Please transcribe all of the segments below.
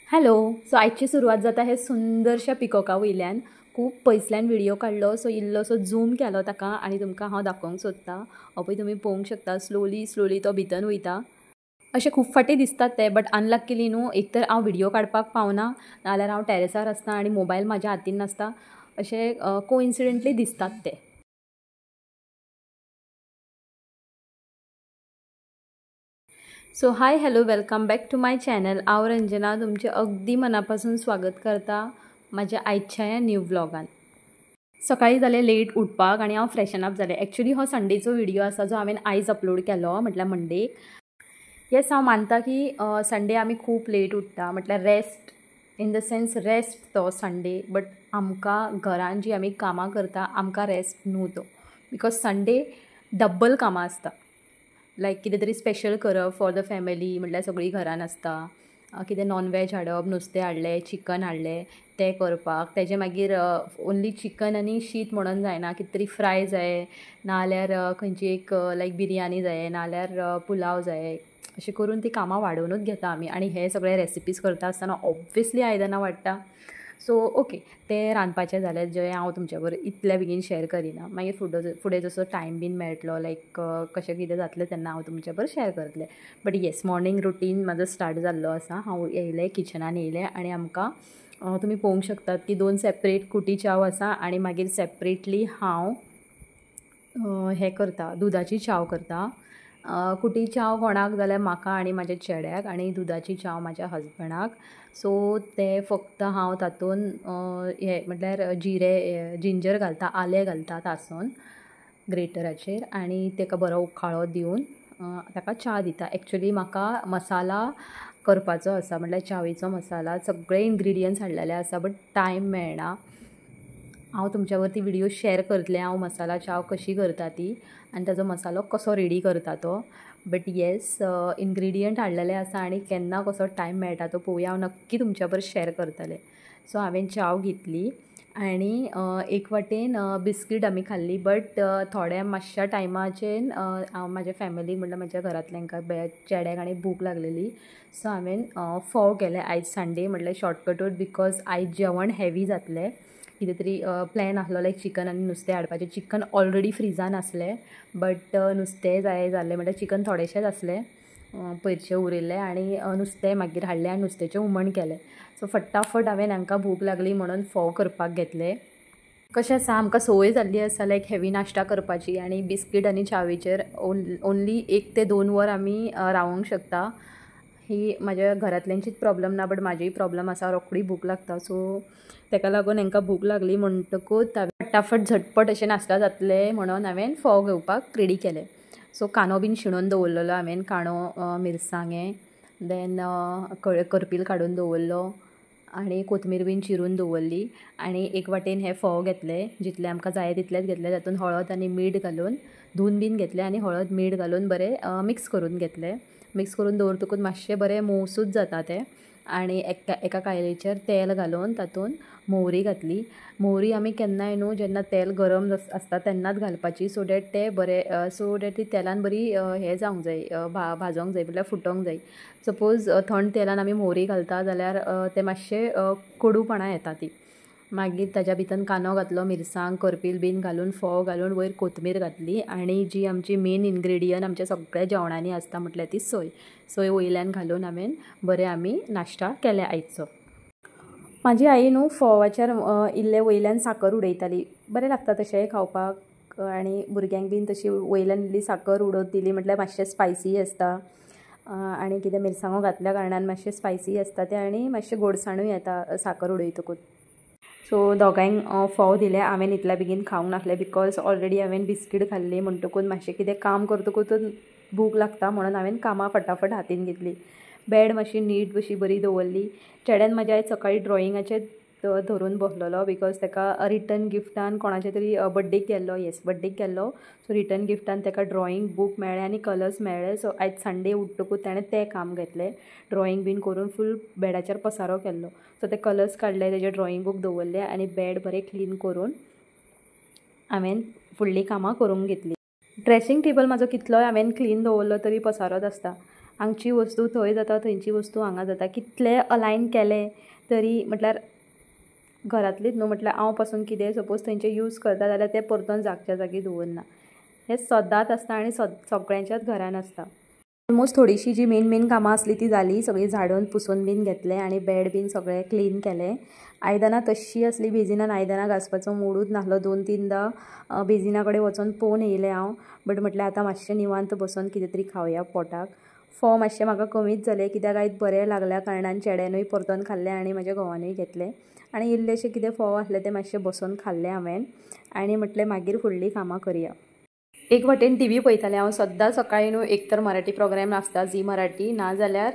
हॅलो. सो आयची सुरवात जाता हे सुंदरशा पिकॉका वयल्यान. खूब पयसल्यान व्हिडियो काडलो, सो इल्लोसो झूम केलो ताका आनी तुमकां हांव दाखोवंक सोदतां. हो पळय तुमी पळोवंक शकता, स्लोली स्लोली तो भितर वयता. अशें खूब फाटी दिसतात ते, बट अनलक्कीली न्हू, एक तर हांव व्हिडियो काडपाक पावना, नाजाल्यार हांव टॅरसार आसता आनी मोबायल म्हाज्या हातीन नासता. अशें कोइन्सिडंटली दिसतात ते. So hi hello, welcome back to my channel. हांव रंजना तुमचें अगदी मनापासून स्वागत करता म्हाज्या आयच्या ह्या न्यू व्लॉगान. सकाळी जालें लेट उठपाक आनी हांव फ्रेशन अप जालें. एक्चुली हो संडेचो व्हिडियो आसा जो हांवें आयज अपलोड केलो, म्हटल्यार मंडेक. येस, हांव मानता की संडे आमी खूब लेट उठ्ठा, म्हटल्यार rest in the sense rest तो संडे. बट आमकां घरान जी आमी कामां करता आमकां रेस्ट न्हू तो. बिकॉज संडे डब्बल कामां आसता. लायक कितें तरी स्पेशल करप फॉर द फॅमिली, म्हटल्यार सगळीं घरान आसता. कितें नॉन वेज हाडप, नुस्तें हाडलें, चिकन हाडलें तें करपाक. तेजें मागीर ओन्ली चिकन आनी शीत म्हणून जायना, कितें तरी फ्राय जाय, नाजाल्यार खंयची एक लायक बिरयानी जाय, नाजाल्यार पुलाव जाय. अशें करून ती कामां वाडोवनूच घेता आमी. आनी हे सगळे रेसिपीज करता आसतना ऑब्वियसली आयदनां वाडटा. सो ओके, तें रांदपाचें जालें, जें हांव तुमच्या बरोबर इतल्या बेगीन शेअर करिना. मागीर फुडें जसो टायम बीन मेळटलो, लायक कशें कितें जातलें तेन्ना हांव तुमच्या बरोबर शेअर करतलें. बट येस, मॉर्निंग रुटीन म्हाजो स्टार्ट जाल्लो आसा. हांव येयलें किचनान येयलें आनी आमकां तुमी पळोवंक शकतात की 2 सेपरेट कुटी चाव आसा आनी मागीर सेपरेटली हांव हें करता, दुदाची चाव करता. कुटी चाव कोणाक जाल्यार म्हाका आनी म्हाज्या चेड्याक, आनी दुदाची चाव म्हाज्या हजबंडाक. सो तें फक्त हांव तातूंत हें म्हटल्यार जिंजर घालता, आलें घालता तासोन ग्रेटराचेर आनी ताका बरो उखाळो दिवन ताका च्या दिता. एक्चुली म्हाका मसाला करपाचो आसा, म्हटल्यार च्यावेचो मसाला. सगळे इनग्रिडियंट्स हाडलेले आसा बट टायम मेळना. हांव तुमच्या बरोबर ती व्हिडियो शेअर करतलें, हांव मसाला चाव कशी करता ती आनी ताजो मसालो कसो रेडी करता तो. बट येस, इनग्रिडियंट हाडलेले आसा आनी केन्ना कसो टायम मेळटा तो पळोवया. हांव नक्की तुमच्या बरोबर शेअर करतलें. सो हांवें चाव घेतली आनी एक वाटेन बिस्कीट आमी खाल्ली. बट थोड्या मातशा टायमाचेर हांव म्हाज्या फॅमिलीक म्हटल्यार म्हाज्या घरांतल्यांक चेड्याक आनी भूक लागलेली. सो हांवें फोव केले आयज संडे, म्हटल्यार शॉर्टकटूच, बिकॉज आयज जेवण हेवी जातलें. कितें तरी प्लॅन आसलो लायक चिकन आनी नुस्तें हाडपाचें. चिकन ऑलरेडी फ्रिजान आसलें, बट नुस्तें जाय जाल्लें, म्हटल्यार चिकन थोडेंशेंच आसलें पयरचें उरिल्लें, आनी नुस्तें मागीर हाडलें आनी नुस्त्याचें हुमण केलें. सो फटाफट हांवें हांकां भूक लागली म्हणून फोव करपाक घेतले. कशें आसा, आमकां संवय जाल्ली आसा लायक हेवी नाश्ता करपाची, आनी बिस्कीट आनी चावेचेर ओन्ली 1 ते 2 वर आमी रावूंक शकता. ही म्हाज्या घरांतल्यांचीच प्रॉब्लम ना, बट म्हाजीय प्रॉब्लम आसा, रोखडी भूक लागता. सो ताका लागून हांकां भूक लागली म्हणटकूच हांवें फटाफट झटपट अशें नाश्ता जातलें म्हणून हांवें फोव घेवपाक रेडी केलें. सो कांदो बीन शिणून दवरलेलो हांवें, कांदो, मिरसांगे, देन करपील काडून दवरलो आनी कोथमीर बीन चिरून दवरली. आनी एक वाटेन हे फोव घेतले, जितले आमकां जाय तितलेच घेतले. तातूंत हळद आनी मीठ घालून धुवन बीन घेतलें आनी हळद मीठ घालून बरें मिक्स करून घेतलें. मिक्स करून दवरतकूच मातशें बरें मोवसूद जाता तें. आनी एका कायलेचेर तेल घालून तातूंत मोहरी घातली. मोहरी आमी केन्नाय न्हू जेन्ना तेल गरम आसता तेन्नाच घालपाची, सो डॅट तें बरें, सो डॅट ती तेलान बरी हें जावंक जाय, भाजोंक जाय, म्हटल्यार फुटोंक जाय. सपोज थंड तेलान आमी मोहरी घालता जाल्यार तें मातशें कडूपणा येता ती. मागीर ताज्या भितर कांदो घातलो, मिरसांग, करपील बीन घालून, फोव घालून, वयर कोथमीर घातली. आनी जी आमची मेन इनग्रेडियंट आमच्या सगळ्या जेवणांनी आसता म्हटल्यार ती सोय वयल्यान घालून हांवें बरें आमी नाश्ता केलें आयचो. म्हाजी आई न्हू फोवाचेर इल्लें वयल्यान साकर उडयताली. बरें लागता तशेंय खावपाक, आनी भुरग्यांक बीन तशी वयल्यान इल्ली साकर उडोवन दिली म्हटल्यार मातशें स्पायसी आसता. आनी कितें मिरसांगो घातल्या कारणान मातशें स्पायसी आसता तें, आनी मातशें गोडसाणूय येता साकर उडयतकूच. सो दोगांयक फोव दिले. हांवें इतल्या बेगीन खावंक नासलें, बिकॉज ऑलरेडी हांवें बिस्कीट खाल्ली म्हणटकूच मातशें कितें काम करतकूच भूक लागता म्हणून हांवें कामां फटाफट हातीन घेतली. बॅड मातशी नीट अशी बरी दवरली. चेड्यान म्हाज्या आयज सकाळी ड्रॉइंगाचें धरून बसलेलो, बिकॉज ताका रिटर्न गिफ्टान कोणाचे तरी बड्डेक गेल्लो. सो रिटर्न गिफ्टान ताका ड्रॉइंग बूक मेळ्ळें आनी कलर्स मेळ्ळे. सो आयज संडे उठ्ठकूच ताणें तें काम घेतलें. ड्रॉइंग बीन करून फूल बॅडाचेर पसारो केल्लो. सो ते कलर्स काडले, तेजे ड्रॉइंग बूक दवरले आनी बॅड बरें क्लीन करून हांवें फुडलीं कामां करूंक घेतलीं. ड्रेसींग टेबल म्हाजो कितलोय हांवें क्लीन दवरलो तरी पसारोच आसता. हांगची वस्तू थंय जाता थंयची वस्तू हांगा जाता कितले अलायन केले तरी म्हटल्यार घरांतलीच न्हू म्हटल्यार हांव पासून कितें सपोज थंयचे यूज करता जाल्यार ते परतून जागच्या जागी दवरना हें सदांच आसता आनी सगळ्यांच्याच घरान आसता ऑलमोस्ट थोडीशी जी मेन कामां आसली ती जाली सगळी झाडून पुसून बीन घेतलें आनी बेड बीन सगळें क्लीन केलें आयदनां तश्शी आसली बेजिनान आयदनां घासपाचो मूडूच नासलो 2-3दां बेजिना कडेन वचून पळोवन येयलें हांव बट म्हटल्यार आतां मातशें निवांत बसून कितें तरी खावया पोटाक फोव मातशें म्हाका कमीच जालें कित्याक आयज बरें लागल्या कारणान चेड्यानूय परतून खाल्लें आनी म्हाज्या घोवानूय घेतलें आनी इल्लेशें कितें फोव आसलें तें मातशें बसून खाल्लें हांवें आनी म्हटलें मागीर फुडलीं कामां करया एक वाटेन टी व्ही पळयतालें हांव सद्दां सकाळीं न्हू एक तर मराठी प्रोग्राम आसता झी मराठी नाजाल्यार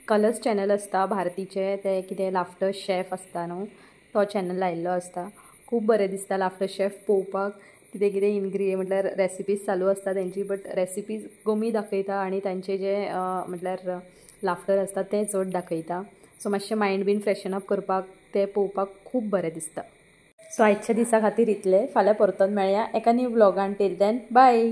कलर्स चॅनल आसता भारतीचे ते कितें लाफ्टर शेफ आसता न्हू तो चॅनल लायिल्लो आसता खूब बरें दिसता लाफ्टर शेफ पळोवपाक कितें कितें इनग्रिडियंट म्हटल्यार रेसिपीज चालू आसता तेंची बट रेसिपीज कमी दाखयता आनी तांचे जे म्हटल्यार लाफ्टर आसता तें चड दाखयता सो मातशें मायंड बीन फ्रेशन अप करपाक तें पळोवपाक खूब बरें दिसता सो आयच्या दिसा खातीर इतलें फाल्यां परतून मेळया एका न्यू व्लॉगान टील देन बाय